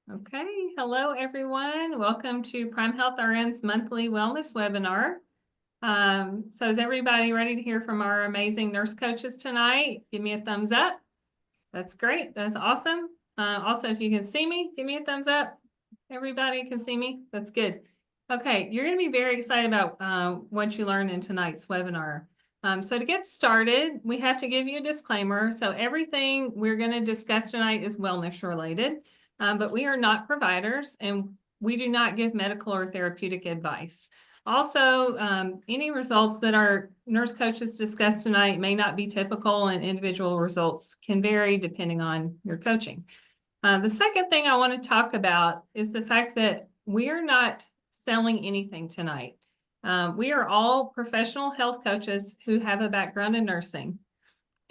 Okay, hello everyone. Welcome to Prime Health RN's monthly wellness webinar. So is everybody ready to hear from our amazing nurse coaches tonight? Give me a thumbs up. That's great. That's awesome. Also, if you can see me, give me a thumbs up. Everybody can see me. That's good. Okay, you're going to be very excited about what you learned in tonight's webinar. So to get started, we have to give you a disclaimer. So everything we're going to discuss tonight is wellness related, but we are not providers and we do not give medical or therapeutic advice. Also, any results that our nurse coaches discuss tonight may not be typical, and individual results can vary depending on your coaching. The second thing I want to talk about is the fact that we are not selling anything tonight. We are all professional health coaches who have a background in nursing,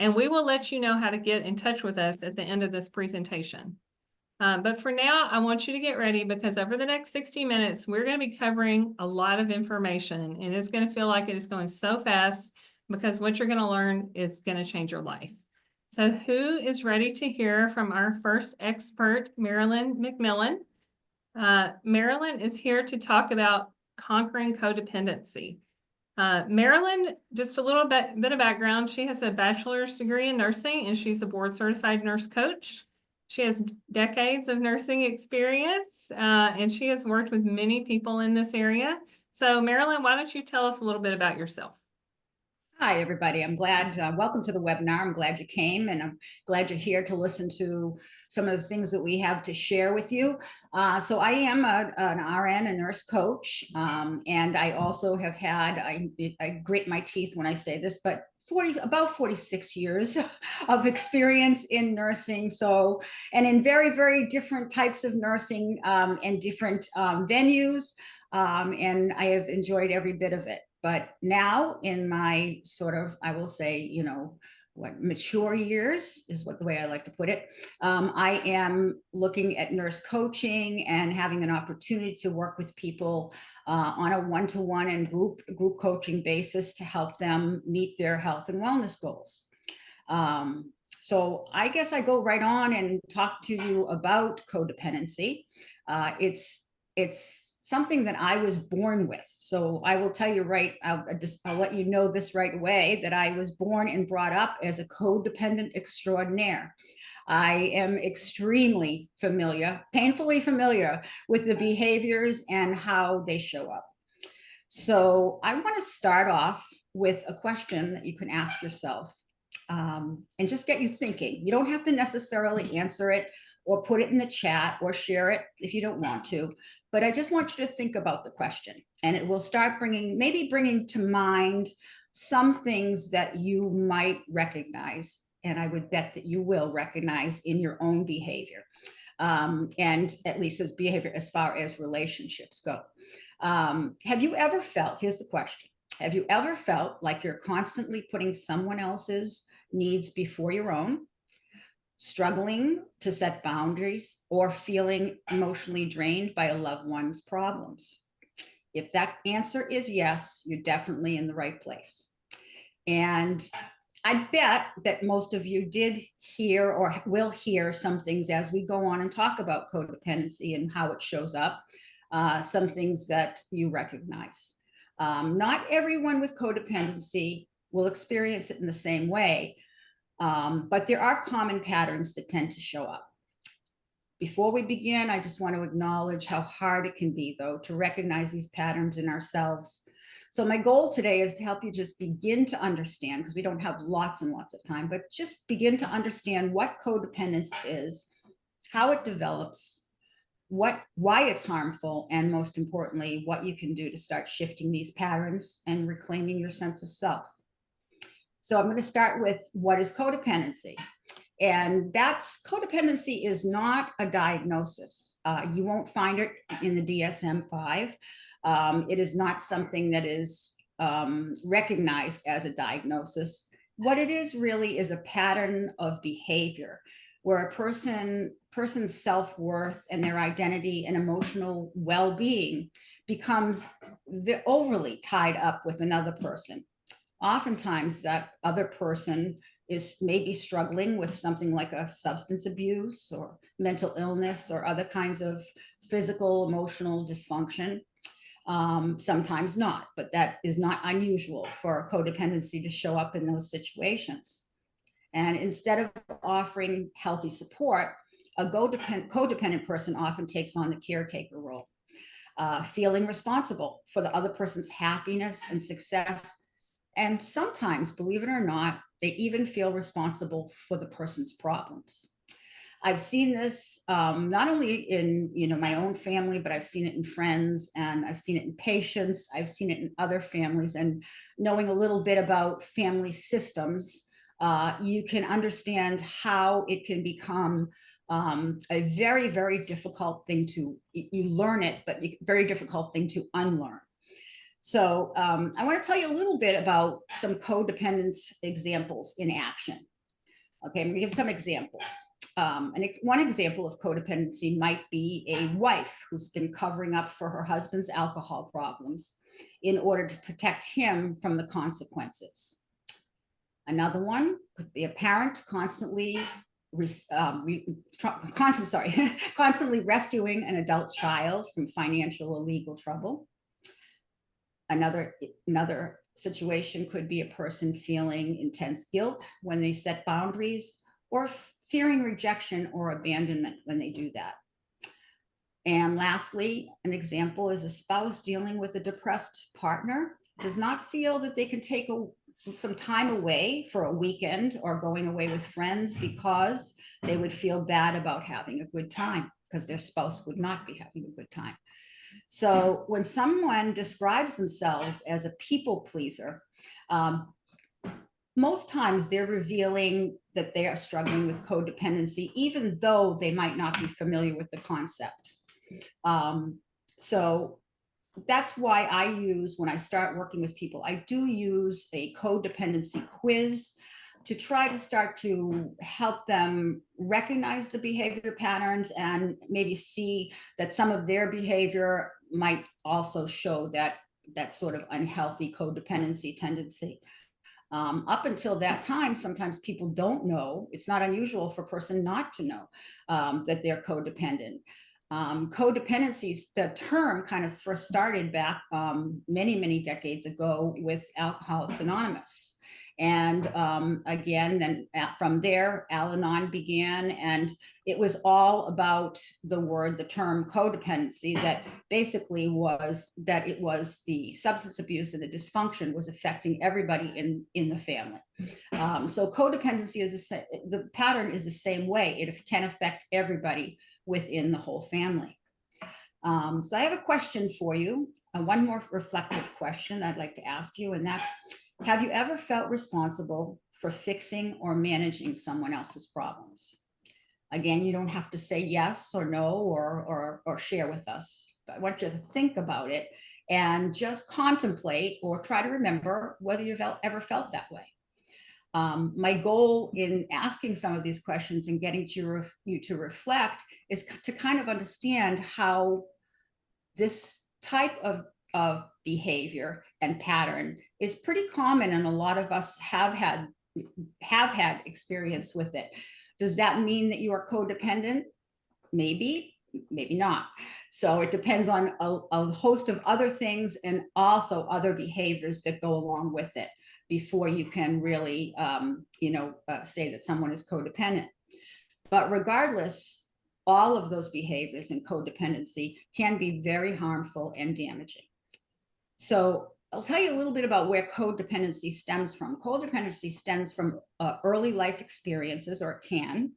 and we will let you know how to get in touch with us at the end of this presentation. But for now, I want you to get ready because over the next 60 minutes, we're going to be covering a lot of information, and it's going to feel like it is going so fast because what you're going to learn is going to change your life. So who is ready to hear from our first expert, Marilyn McMillan? Marilyn is here to talk about conquering codependency. Marilyn, just a little bit of background. She has a bachelor's degree in nursing and she's a board certified nurse coach. She has decades of nursing experience and she has worked with many people in this area. So Marilyn, why don't you tell us a little bit about yourself? Hi, everybody. I'm glad, welcome to the webinar. I'm glad you came and I'm glad you're here to listen to some of the things that we have to share with you. So I am an RN, a nurse coach, and I also have had, I grit my teeth when I say this, but about 46 years of experience in nursing. So, and in very, very different types of nursing and different venues. And I have enjoyed every bit of it. But now in my sort of, I will say, mature years is what the way I like to put it. I am looking at nurse coaching and having an opportunity to work with people on a one-to-one and group coaching basis to help them meet their health and wellness goals. So I guess I go right on and talk to you about codependency. It's something that I was born with. So I will tell you I'll let you know this right away, that I was born and brought up as a codependent extraordinaire. I am extremely familiar, painfully familiar with the behaviors and how they show up. So I want to start off with a question that you can ask yourself and just get you thinking. You don't have to necessarily answer it or put it in the chat or share it if you don't want to, but I just want you to think about the question, and it will start bringing to mind some things that you might recognize, and I would bet that you will recognize in your own behavior, and at least as behavior as far as relationships go. Have you ever felt, here's the question, have you ever felt like you're constantly putting someone else's needs before your own, struggling to set boundaries, or feeling emotionally drained by a loved one's problems? If that answer is yes, you're definitely in the right place. And I bet that most of you did hear or will hear some things as we go on and talk about codependency and how it shows up, some things that you recognize. Not everyone with codependency will experience it in the same way, but there are common patterns that tend to show up. Before we begin, I just want to acknowledge how hard it can be, though, to recognize these patterns in ourselves. So my goal today is to help you just begin to understand, because we don't have lots and lots of time, but just begin to understand what codependence is, how it develops, why it's harmful, and most importantly, what you can do to start shifting these patterns and reclaiming your sense of self. So I'm going to start with, what is codependency? And codependency is not a diagnosis. You won't find it in the DSM-5. It is not something that is recognized as a diagnosis. What it is really is a pattern of behavior where a person's self-worth and their identity and emotional well-being becomes overly tied up with another person. Oftentimes that other person is maybe struggling with something like a substance abuse or mental illness or other kinds of physical, emotional dysfunction. Sometimes not, but that is not unusual for codependency to show up in those situations. And instead of offering healthy support, a codependent person often takes on the caretaker role, feeling responsible for the other person's happiness and success. And sometimes, believe it or not, they even feel responsible for the person's problems. I've seen this not only in my own family, but I've seen it in friends, and I've seen it in patients. I've seen it in other families. And knowing a little bit about family systems, you can understand how it can become a very, very difficult thing to, you learn it, but very difficult thing to unlearn. So I want to tell you a little bit about some codependent examples in action. Okay, I'm going to give some examples. One example of codependency might be a wife who's been covering up for her husband's alcohol problems in order to protect him from the consequences. Another one could be a parent constantly constantly rescuing an adult child from financial or legal trouble. Another situation could be a person feeling intense guilt when they set boundaries, or fearing rejection or abandonment when they do that. And lastly, an example is a spouse dealing with a depressed partner does not feel that they can take some time away for a weekend or going away with friends because they would feel bad about having a good time, because their spouse would not be having a good time. So when someone describes themselves as a people pleaser, most times they're revealing that they are struggling with codependency, even though they might not be familiar with the concept. So that's why I use, when I start working with people, I do use a codependency quiz to try to start to help them recognize the behavior patterns and maybe see that some of their behavior might also show that sort of unhealthy codependency tendency. Up until that time, sometimes people don't know. It's not unusual for a person not to know that they're codependent. Codependency, the term kind of first started back many, many decades ago with Alcoholics Anonymous. And again, then from there, Al-Anon began, and it was all about the term codependency, that basically was that it was the substance abuse and the dysfunction was affecting everybody in the family. So codependency the pattern is the same way. It can affect everybody within the whole family. So I have a question for you, one more reflective question I'd like to ask you, and that's, have you ever felt responsible for fixing or managing someone else's problems? Again, you don't have to say yes or no or share with us, but I want you to think about it and just contemplate or try to remember whether you've ever felt that way. My goal in asking some of these questions and getting you to reflect is to kind of understand how this type of behavior and pattern is pretty common, and a lot of us have had experience with it. Does that mean that you are codependent? Maybe, maybe not. So it depends on a host of other things and also other behaviors that go along with it before you can really say that someone is codependent. But regardless, all of those behaviors in codependency can be very harmful and damaging. So I'll tell you a little bit about where codependency stems from. Codependency stems from early life experiences, or it can.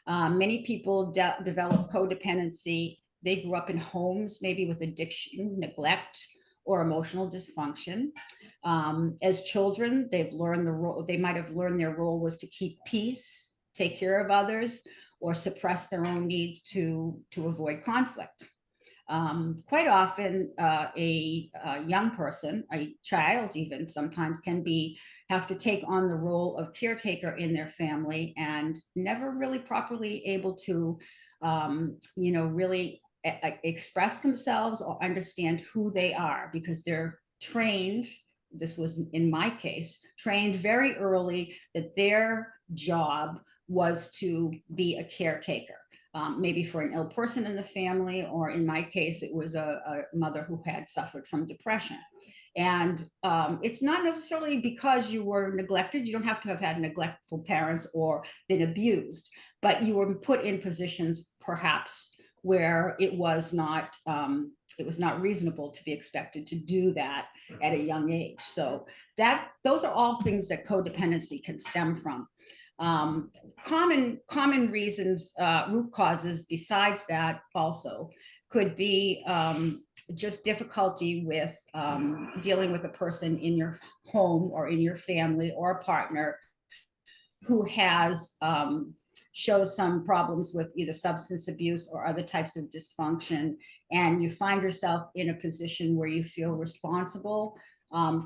Many people develop codependency. They grew up in homes, maybe with addiction, neglect, or emotional dysfunction. As children, they've learned the role. They might have learned their role was to keep peace, take care of others, or suppress their own needs to avoid conflict. Quite often, a young person, a child even, sometimes can have to take on the role of caretaker in their family and never really properly able to, really express themselves or understand who they are, because they're trained this was in my case, trained very early that their job was to be a caretaker, maybe for an ill person in the family, or in my case, it was a mother who had suffered from depression. And it's not necessarily because you were neglected. You don't have to have had neglectful parents or been abused, but you were put in positions perhaps where it was not reasonable to be expected to do that at a young age. So those are all things that codependency can stem from. Common reasons, root causes besides that also could be just difficulty with dealing with a person in your home or in your family, or a partner who has shows some problems with either substance abuse or other types of dysfunction, and you find yourself in a position where you feel responsible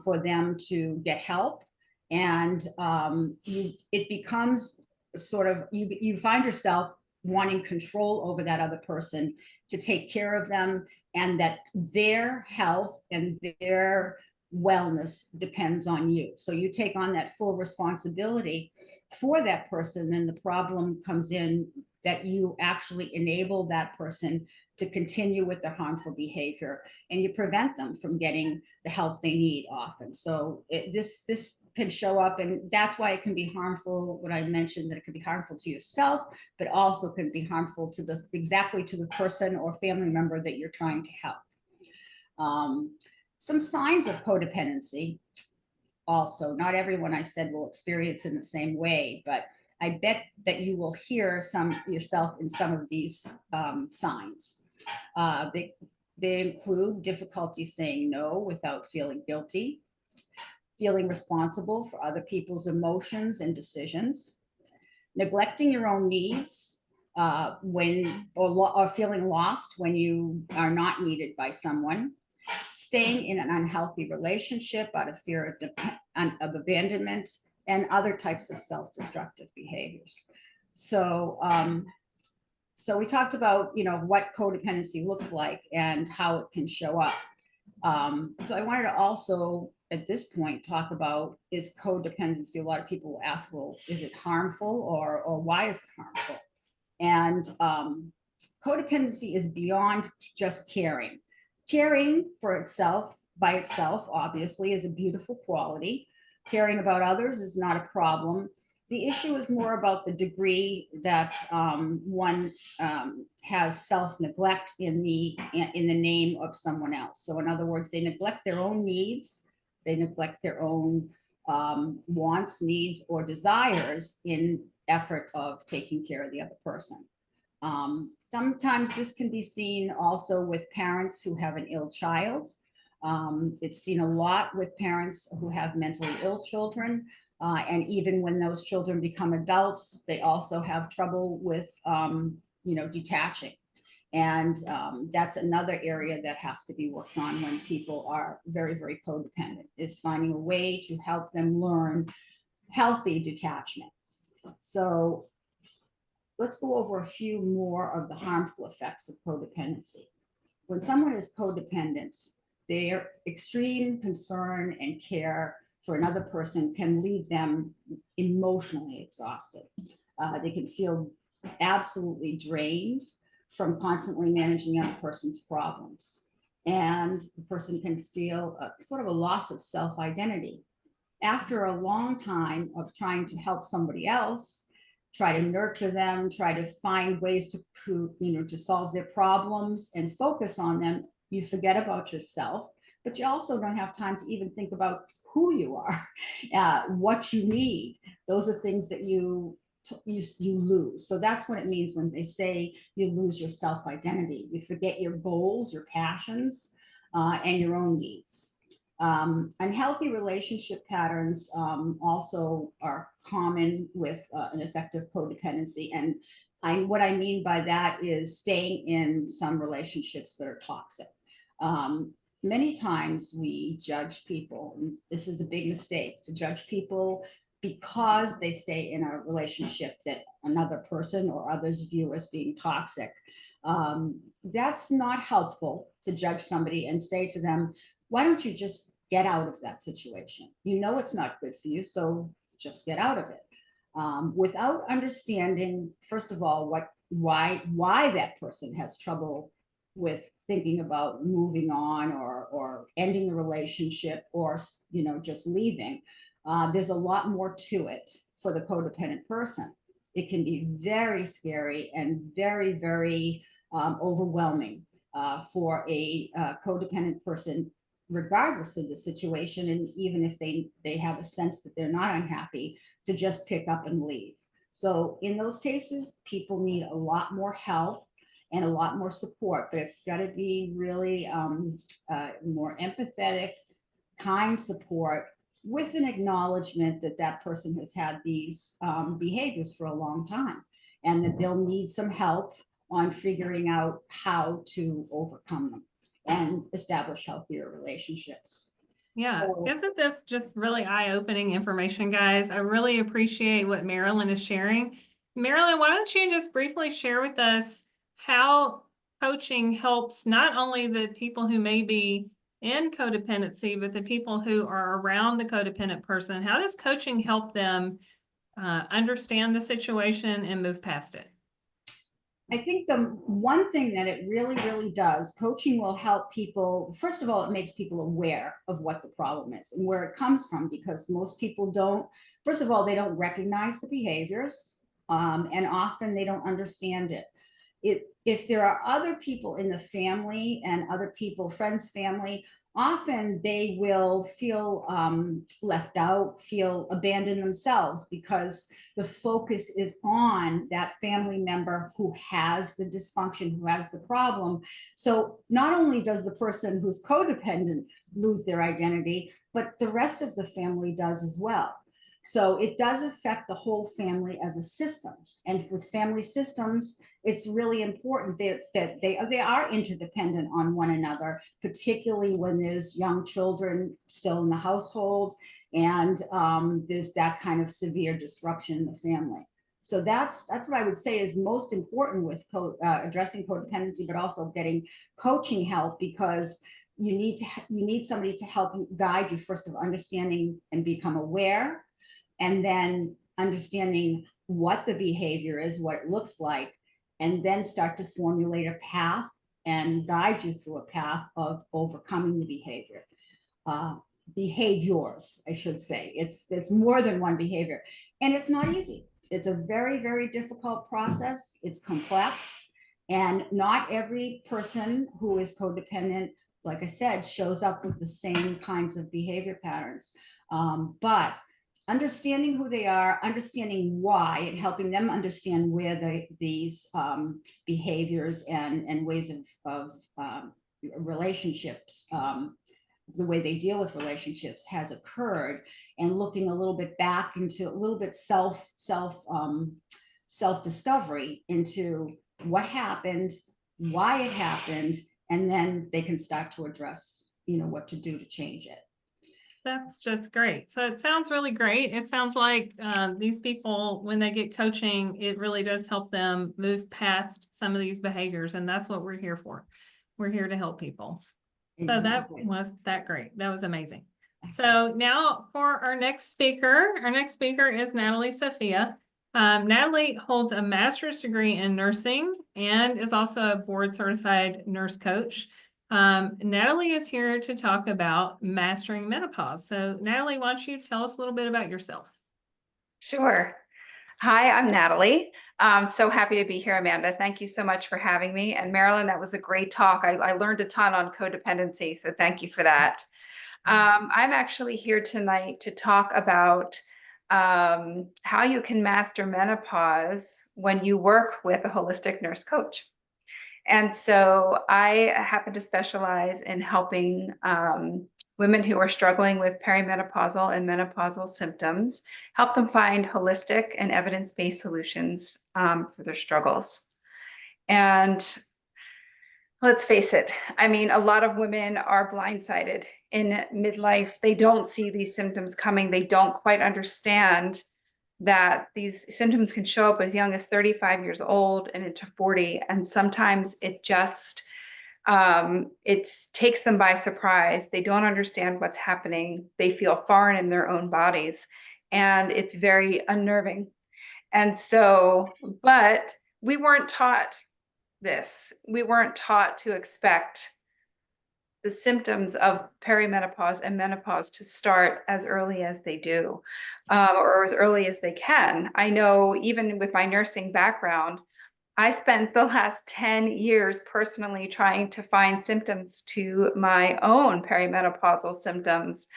for them to get help, and it becomes sort of, you find yourself wanting control over that other person, to take care of them, and that their health and their wellness depends on you. So you take on that full responsibility for that person. Then the problem comes in that you actually enable that person to continue with their harmful behavior, and you prevent them from getting the help they need often. So this can show up, and that's why it can be harmful. What I mentioned, that it can be harmful to yourself, but also can be harmful to the person or family member that you're trying to help. Some signs of codependency. Also, not everyone, I said, will experience in the same way, but I bet that you will hear yourself in some of these signs. They include difficulty saying no without feeling guilty, feeling responsible for other people's emotions and decisions, neglecting your own needs, or feeling lost when you are not needed by someone, staying in an unhealthy relationship out of fear of abandonment, and other types of self-destructive behaviors. So we talked about, what codependency looks like and how it can show up. So I wanted to also, at this point, talk about, is codependency, a lot of people will ask, well, is it harmful, or why is it harmful? And codependency is beyond just caring. Caring for itself, by itself, obviously, is a beautiful quality. Caring about others is not a problem. The issue is more about the degree that one has self-neglect in the name of someone else. So in other words, they neglect their own needs, they neglect their own wants, needs, or desires in effort of taking care of the other person. Sometimes this can be seen also with parents who have an ill child. It's seen a lot with parents who have mentally ill children. And even when those children become adults, they also have trouble with, detaching. And that's another area that has to be worked on when people are very, very codependent, is finding a way to help them learn healthy detachment. So let's go over a few more of the harmful effects of codependency. When someone is codependent, their extreme concern and care for another person can leave them emotionally exhausted. They can feel absolutely drained from constantly managing the other person's problems. And the person can feel sort of a loss of self-identity. After a long time of trying to help somebody else, try to nurture them, try to find ways to solve their problems and focus on them, you forget about yourself, but you also don't have time to even think about who you are, what you need. Those are things that you lose. So that's what it means when they say you lose your self-identity. You forget your goals, your passions, and your own needs. Unhealthy relationship patterns also are common with an effective codependency. And what I mean by that is staying in some relationships that are toxic. Many times we judge people, and this is a big mistake, to judge people because they stay in a relationship that another person or others view as being toxic. That's not helpful, to judge somebody and say to them, why don't you just get out of that situation. You know it's not good for you, so just get out of it. Without understanding, first of all, why that person has trouble with thinking about moving on or ending the relationship or just leaving. There's a lot more to it for the codependent person. It can be very scary and very, very overwhelming for a codependent person, regardless of the situation, and even if they have a sense that they're not unhappy, to just pick up and leave. So in those cases, people need a lot more help and a lot more support, but it's got to be really more empathetic, kind support, with an acknowledgement that that person has had these behaviors for a long time and that they'll need some help on figuring out how to overcome them and establish healthier relationships. Yeah, So isn't this just really eye-opening information, guys? I really appreciate what Marilyn is sharing. Marilyn, why don't you just briefly share with us how coaching helps not only the people who may be in codependency, but the people who are around the codependent person. How does coaching help them understand the situation and move past it? I think the one thing that it really, really does, coaching will help people. First of all, it makes people aware of what the problem is and where it comes from, because most people don't, first of all, they don't recognize the behaviors, and often they don't understand it. If there are other people in the family and other people, friends, family, often they will feel left out, feel abandoned themselves, because the focus is on that family member who has the dysfunction, who has the problem. So not only does the person who's codependent lose their identity, but the rest of the family does as well. So it does affect the whole family as a system. And with family systems, it's really important that they are interdependent on one another, particularly when there's young children still in the household and there's that kind of severe disruption in the family. So that's what I would say is most important with addressing codependency, but also getting coaching help, because you need somebody to help you, guide you, first of understanding and become aware, and then understanding what the behavior is, what it looks like, and then start to formulate a path and guide you through a path of overcoming the behavior. Behaviors, I should say. It's more than one behavior. And it's not easy. It's a very, very difficult process. It's complex. And not every person who is codependent, like I said, shows up with the same kinds of behavior patterns. But understanding who they are, understanding why, and helping them understand where these behaviors and ways of relationships, the way they deal with relationships has occurred, and looking a little bit back into a little bit self discovery into what happened, why it happened, and then they can start to address what to do to change it. That's just great. So it sounds really great. It sounds like these people, when they get coaching, it really does help them move past some of these behaviors. And that's what we're here for. We're here to help people. So that was great. That was amazing. So now for our next speaker is Natalie Sophia. Natalie holds a master's degree in nursing and is also a board certified nurse coach. Natalie is here to talk about mastering menopause. So Natalie, why don't you tell us a little bit about yourself? Sure. Hi, I'm Natalie. I'm so happy to be here, Amanda. Thank you so much for having me. And Marilyn, that was a great talk. I learned a ton on codependency, so thank you for that. I'm actually here tonight to talk about how you can master menopause when you work with a holistic nurse coach. And so I happen to specialize in helping women who are struggling with perimenopausal and menopausal symptoms, help them find holistic and evidence-based solutions for their struggles. And let's face it, I mean, a lot of women are blindsided in midlife. They don't see these symptoms coming. They don't quite understand that these symptoms can show up as young as 35 years old and into 40. And sometimes it just It takes them by surprise. They don't understand what's happening. They feel foreign in their own bodies, and it's very unnerving. And so, but we weren't taught this. We weren't taught to expect the symptoms of perimenopause and menopause to start as early as they do, or as early as they can. I know even with my nursing background, I spent the last 10 years personally trying to find symptoms to my own perimenopausal symptoms.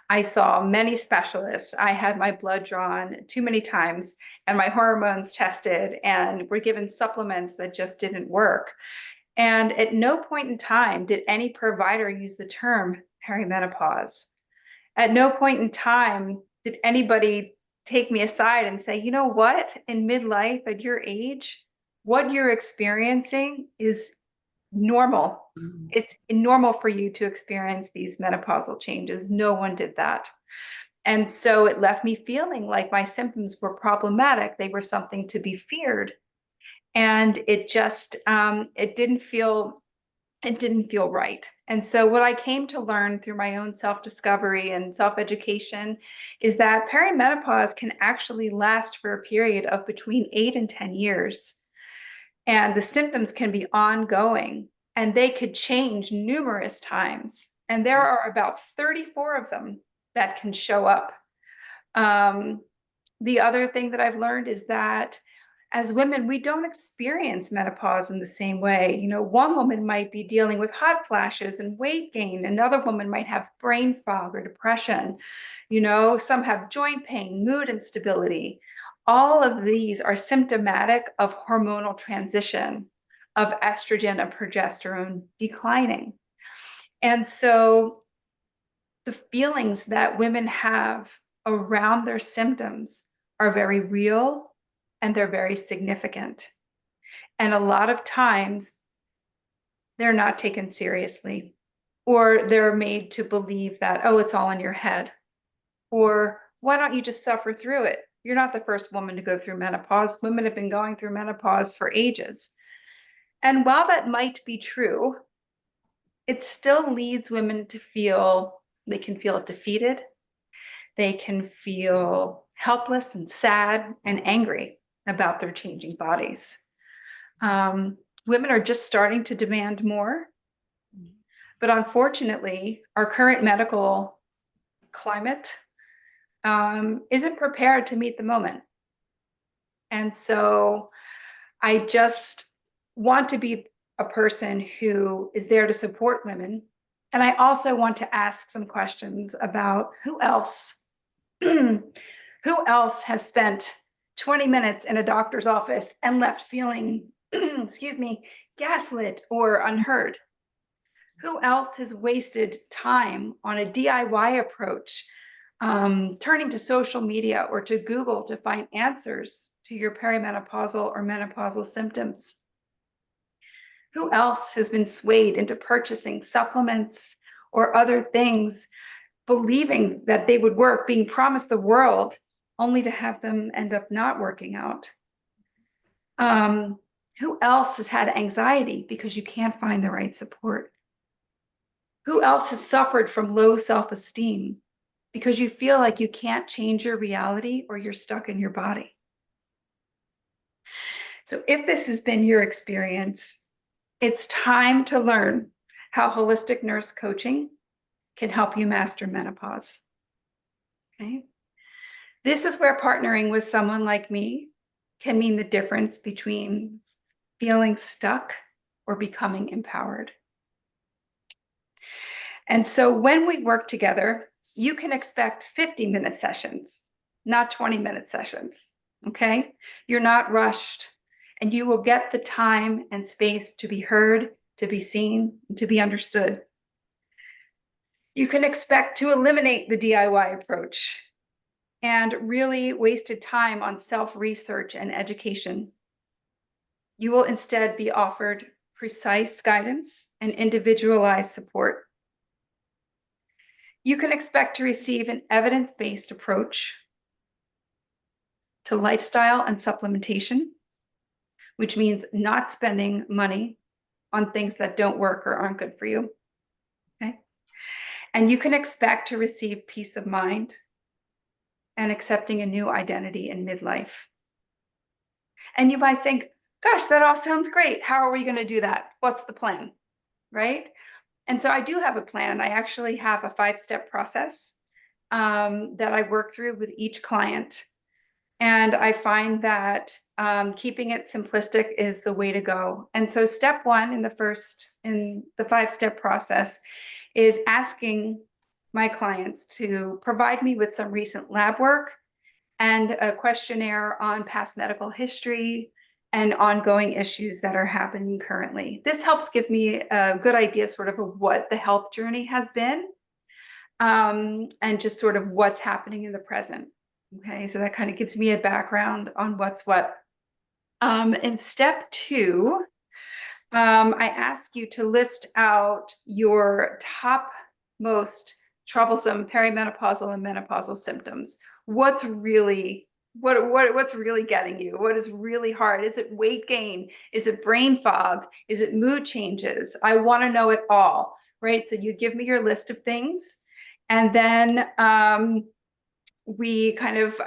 I saw many specialists. I had my blood drawn too many times and my hormones tested and were given supplements that just didn't work. And at no point in time did any provider use the term perimenopause. At no point in time did anybody take me aside and say, you know what, in midlife at your age, what you're experiencing is normal. It's normal for you to experience these menopausal changes. No one did that. And so it left me feeling like my symptoms were problematic. They were something to be feared. And it just, it didn't feel right. And so what I came to learn through my own self-discovery and self-education is that perimenopause can actually last for a period of between 8 and 10 years. And the symptoms can be ongoing and they could change numerous times. And there are about 34 of them that can show up. The other thing that I've learned is that as women, we don't experience menopause in the same way. You know, one woman might be dealing with hot flashes and weight gain. Another woman might have brain fog or depression. You know, some have joint pain, mood instability. All of these are symptomatic of hormonal transition, of estrogen and progesterone declining. And so the feelings that women have around their symptoms are very real and they're very significant. And a lot of times they're not taken seriously, or they're made to believe that, oh, it's all in your head, or why don't you just suffer through it? You're not the first woman to go through menopause. Women have been going through menopause for ages. And while that might be true, it still leads women to feel, they can feel defeated. They can feel helpless and sad and angry about their changing bodies. Women are just starting to demand more, but unfortunately, our current medical climate isn't prepared to meet the moment. And so I just want to be a person who is there to support women. And I also want to ask some questions about who else has spent 20 minutes in a doctor's office and left feeling, excuse me, gaslit or unheard? Who else has wasted time on a DIY approach, turning to social media or to Google to find answers to your perimenopausal or menopausal symptoms? Who else has been swayed into purchasing supplements or other things, believing that they would work, being promised the world, only to have them end up not working out? Who else has had anxiety because you can't find the right support? Who else has suffered from low self-esteem because you feel like you can't change your reality or you're stuck in your body? So if this has been your experience, it's time to learn how holistic nurse coaching can help you master menopause. Okay? This is where partnering with someone like me can mean the difference between feeling stuck or becoming empowered. And so when we work together, you can expect 50-minute sessions, not 20-minute sessions. Okay? You're not rushed, and you will get the time and space to be heard, to be seen, and to be understood. You can expect to eliminate the DIY approach and really wasted time on self-research and education. You will instead be offered precise guidance and individualized support. You can expect to receive an evidence-based approach to lifestyle and supplementation, which means not spending money on things that don't work or aren't good for you. Okay. And you can expect to receive peace of mind and accepting a new identity in midlife. And you might think, gosh, that all sounds great. How are we going to do that? What's the plan? Right? And so I do have a plan. I actually have a 5-step process that I work through with each client. And I find that keeping it simplistic is the way to go. And so step one in the 5-step process is asking my clients to provide me with some recent lab work and a questionnaire on past medical history and ongoing issues that are happening currently. This helps give me a good idea sort of what the health journey has been, and just sort of what's happening in the present. Okay, so that kind of gives me a background on what's what. In step two, I ask you to list out your top most troublesome perimenopausal and menopausal symptoms. What's really what's really getting you? What is really hard? Is it weight gain? Is it brain fog? Is it mood changes? I want to know it all, right? So you give me your list of things, and then we kind of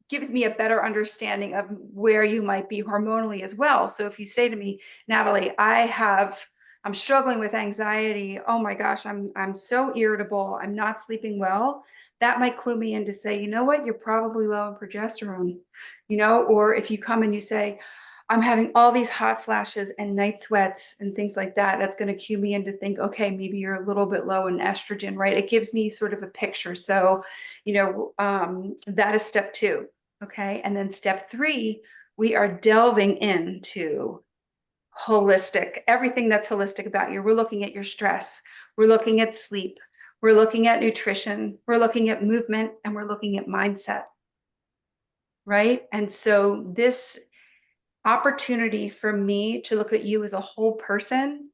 gives me a better understanding of where you might be hormonally as well. So if you say to me, Natalie, I'm struggling with anxiety. Oh my gosh, I'm so irritable. I'm not sleeping well. That might clue me in to say, you know what, you're probably low in progesterone, or if you come and you say, I'm having all these hot flashes and night sweats and things like that, that's going to cue me in to think, okay, maybe you're a little bit low in estrogen, right? It gives me sort of a picture. So, that is step two. Okay. And then step three, we are delving into everything that's holistic about you. We're looking at your stress. We're looking at sleep. We're looking at nutrition. We're looking at movement, and we're looking at mindset. Right. And so this opportunity for me to look at you as a whole person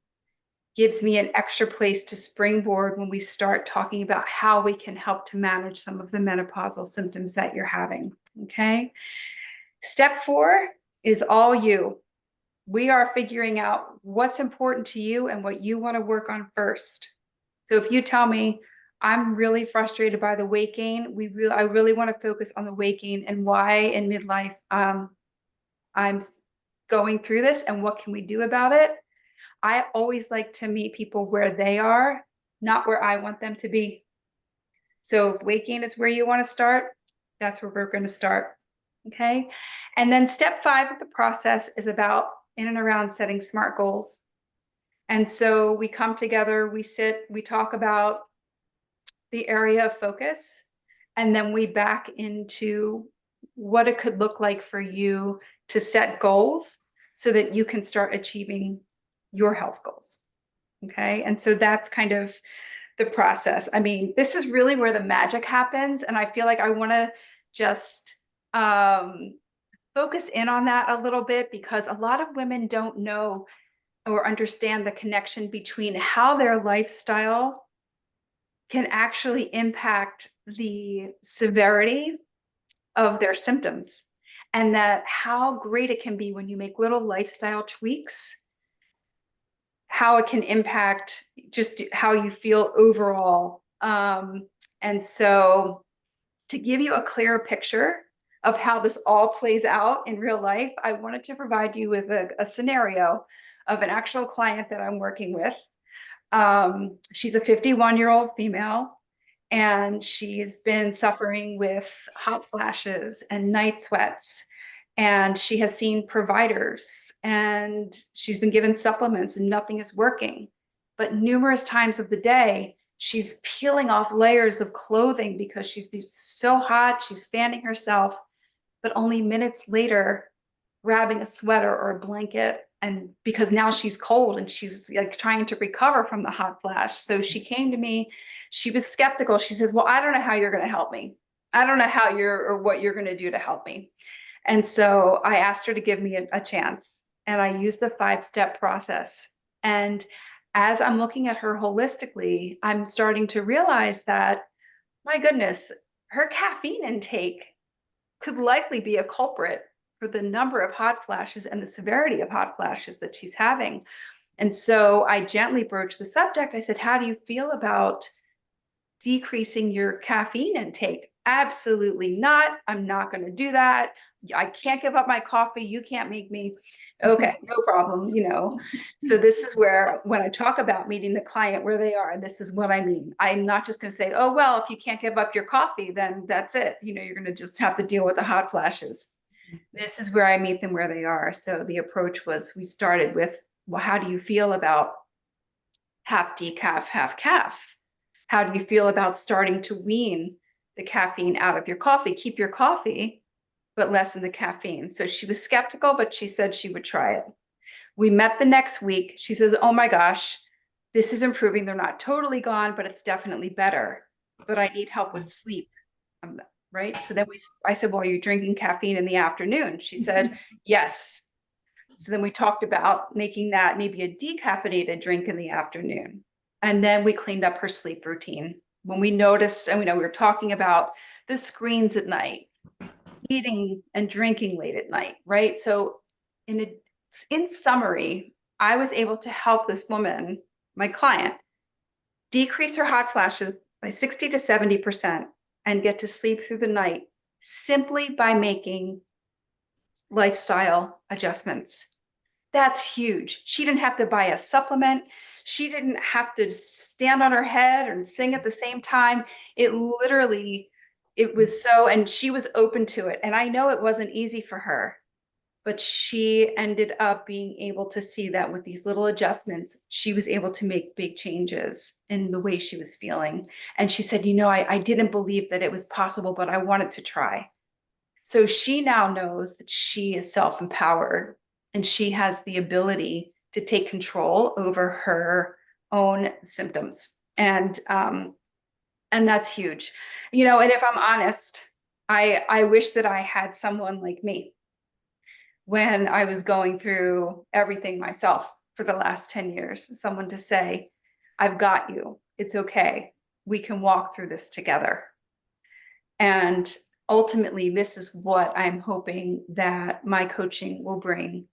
gives me an extra place to springboard when we start talking about how we can help to manage some of the menopausal symptoms that you're having. Okay. Step 4 is all you. We are figuring out what's important to you and what you want to work on first. So if you tell me, I'm really frustrated by the weight gain, I really want to focus on the weight gain and why in midlife I'm going through this and what can we do about it. I always like to meet people where they are, not where I want them to be. So if weight gain is where you want to start, that's where we're going to start. Okay. And then step 5 of the process is about in and around setting SMART goals. And so we come together, we sit, we talk about the area of focus, and then we back into what it could look like for you to set goals so that you can start achieving your health goals. Okay. And so that's kind of the process. I mean, this is really where the magic happens. And I feel like I want to just focus in on that a little bit, because a lot of women don't know or understand the connection between how their lifestyle can actually impact the severity of their symptoms, and that how great it can be when you make little lifestyle tweaks, how it can impact just how you feel overall. And so to give you a clearer picture of how this all plays out in real life, I wanted to provide you with a scenario of an actual client that I'm working with. She's a 51-year-old female, and she's been suffering with hot flashes and night sweats. And she has seen providers and she's been given supplements and nothing is working. But numerous times of the day, she's peeling off layers of clothing because she's been so hot, she's fanning herself, but only minutes later, grabbing a sweater or a blanket, and because now she's cold and she's like trying to recover from the hot flash. So she came to me, she was skeptical. She says, well, I don't know how you're going to help me. I don't know how what you're going to do to help me. And so I asked her to give me a chance, and I used the 5-step process. And as I'm looking at her holistically, I'm starting to realize that, my goodness, her caffeine intake could likely be a culprit for the number of hot flashes and the severity of hot flashes that she's having. And so I gently broached the subject. I said, how do you feel about decreasing your caffeine intake? Absolutely not. I'm not going to do that. I can't give up my coffee. You can't make me. Okay, no problem, you know. So this is where, when I talk about meeting the client where they are, this is what I mean. I'm not just going to say, oh, well, if you can't give up your coffee, then that's it. You know, you're going to just have to deal with the hot flashes. This is where I meet them where they are. So the approach was, we started with, well, how do you feel about half decaf, half calf? How do you feel about starting to wean the caffeine out of your coffee? Keep your coffee, but lessen the caffeine. So she was skeptical, but she said she would try it. We met the next week. She says, oh my gosh, this is improving. They're not totally gone, but it's definitely better. But I need help with sleep. Right. So then I said, well, are you drinking caffeine in the afternoon? She said, yes. So then we talked about making that maybe a decaffeinated drink in the afternoon. And then we cleaned up her sleep routine. When we noticed, and we were talking about the screens at night, eating and drinking late at night, right? So in summary, I was able to help this woman, my client, decrease her hot flashes by 60 to 70% and get to sleep through the night simply by making lifestyle adjustments. That's huge. She didn't have to buy a supplement. She didn't have to stand on her head and sing at the same time. It literally, it was so, and she was open to it. And I know it wasn't easy for her, but she ended up being able to see that with these little adjustments, she was able to make big changes in the way she was feeling. And she said, you know, I didn't believe that it was possible, but I wanted to try. So she now knows that she is self-empowered and she has the ability to take control over her own symptoms. And that's huge. You know, and if I'm honest, I wish that I had someone like me when I was going through everything myself for the last 10 years, someone to say, I've got you. It's okay. We can walk through this together. And ultimately, this is what I'm hoping that my coaching will bring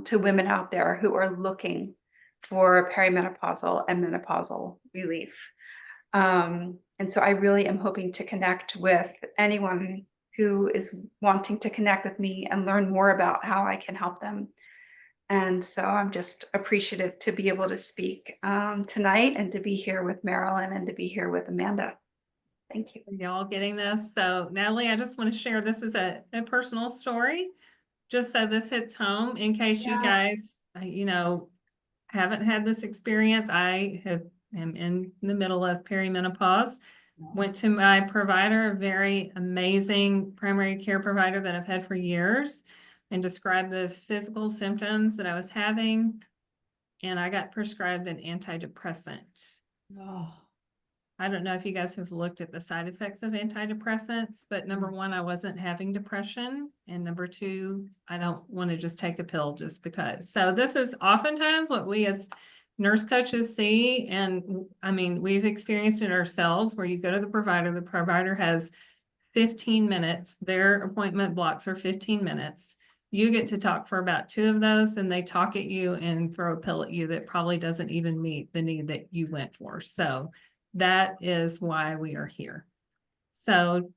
to women out there who are looking for perimenopausal and menopausal relief. And so I really am hoping to connect with anyone who is wanting to connect with me and learn more about how I can help them. And so I'm just appreciative to be able to speak tonight and to be here with Marilyn and to be here with Amanda. Thank you. Y'all getting this? So Natalie, I just want to share, this is a personal story, just so this hits home in case you guys, you know, haven't had this experience. I am in the middle of perimenopause. Went to my provider, a very amazing primary care provider that I've had for years, and described the physical symptoms that I was having. And I got prescribed an antidepressant. Oh. I don't know if you guys have looked at the side effects of antidepressants, but number one, I wasn't having depression. And number two, I don't want to just take a pill just because. So this is oftentimes what we as nurse coaches see. And I mean, we've experienced it ourselves where you go to the provider has 15 minutes. Their appointment blocks are 15 minutes. You get to talk for about 2 of those, and they talk at you and throw a pill at you that probably doesn't even meet the need that you went for. So that is why we are here. So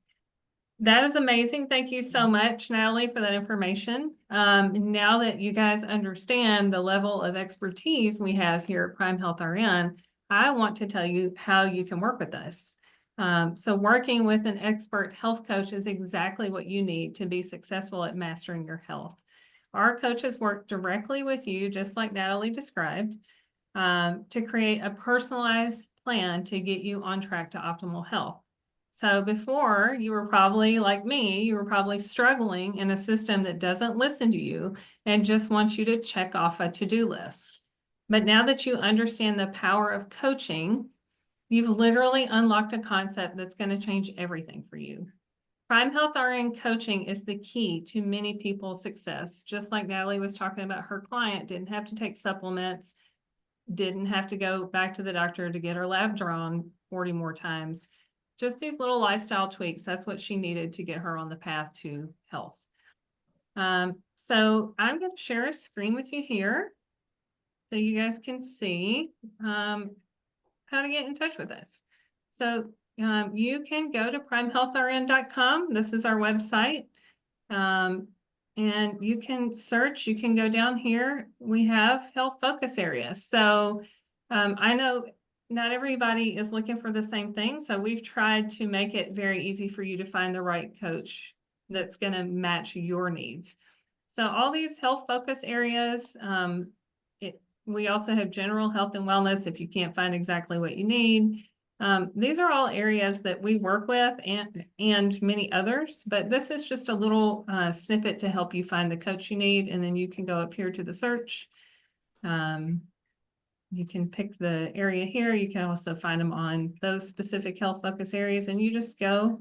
that is amazing. Thank you so much, Natalie, for that information. Now that you guys understand the level of expertise we have here at Prime Health RN, I want to tell you how you can work with us. So working with an expert health coach is exactly what you need to be successful at mastering your health. Our coaches work directly with you, just like Natalie described, to create a personalized plan to get you on track to optimal health. So before, you were probably like me, you were probably struggling in a system that doesn't listen to you and just wants you to check off a to-do list. But now that you understand the power of coaching, you've literally unlocked a concept that's going to change everything for you. Prime Health RN coaching is the key to many people's success. Just like Natalie was talking about, her client didn't have to take supplements, didn't have to go back to the doctor to get her lab drawn 40 more times. Just these little lifestyle tweaks. That's what she needed to get her on the path to health. So I'm going to share a screen with you here so you guys can see how to get in touch with us. So you can go to primehealthrn.com. This is our website. And you can search, you can go down here. We have health focus areas. So I know not everybody is looking for the same thing. So we've tried to make it very easy for you to find the right coach that's going to match your needs. So all these health focus areas, we also have general health and wellness if you can't find exactly what you need. These are all areas that we work with and many others, but this is just a little snippet to help you find the coach you need. And then you can go up here to the search. You can pick the area here. You can also find them on those specific health focus areas, and you just go,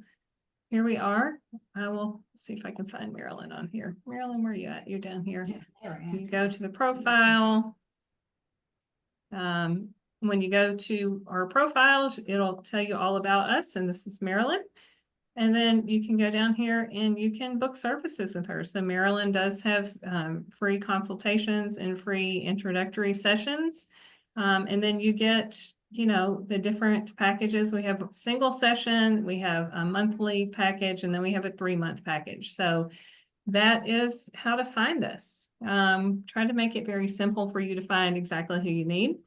here we are. I will see if I can find Marilyn on here. Marilyn, where are you at? You're down here. Yeah, there I am. You go to the profile. When you go to our profiles, it'll tell you all about us, and this is Marilyn. And then you can go down here and you can book services with her. So Marilyn does have free consultations and free introductory sessions. And then you get, you know, the different packages. We have a single session, we have a monthly package, and then we have a 3-month package. So that is how to find us. Try to make it very simple for you to find exactly who you need.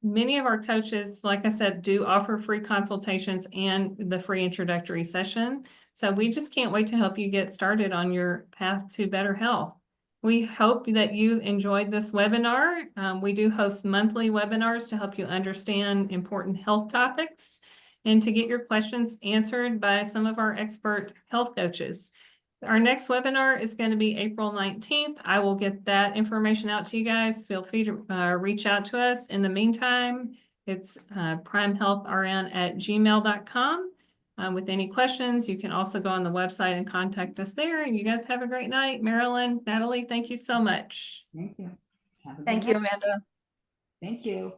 Many of our coaches, like I said, do offer free consultations and the free introductory session. So we just can't wait to help you get started on your path to better health. We hope that you enjoyed this webinar. We do host monthly webinars to help you understand important health topics and to get your questions answered by some of our expert health coaches. Our next webinar is going to be April 19th. I will get that information out to you guys. Feel free to reach out to us. In the meantime, it's primehealthrn@gmail.com. With any questions, you can also go on the website and contact us there. And you guys have a great night. Marilyn, Natalie, thank you so much. Thank you. Have a good Thank you, night. Amanda. Thank you.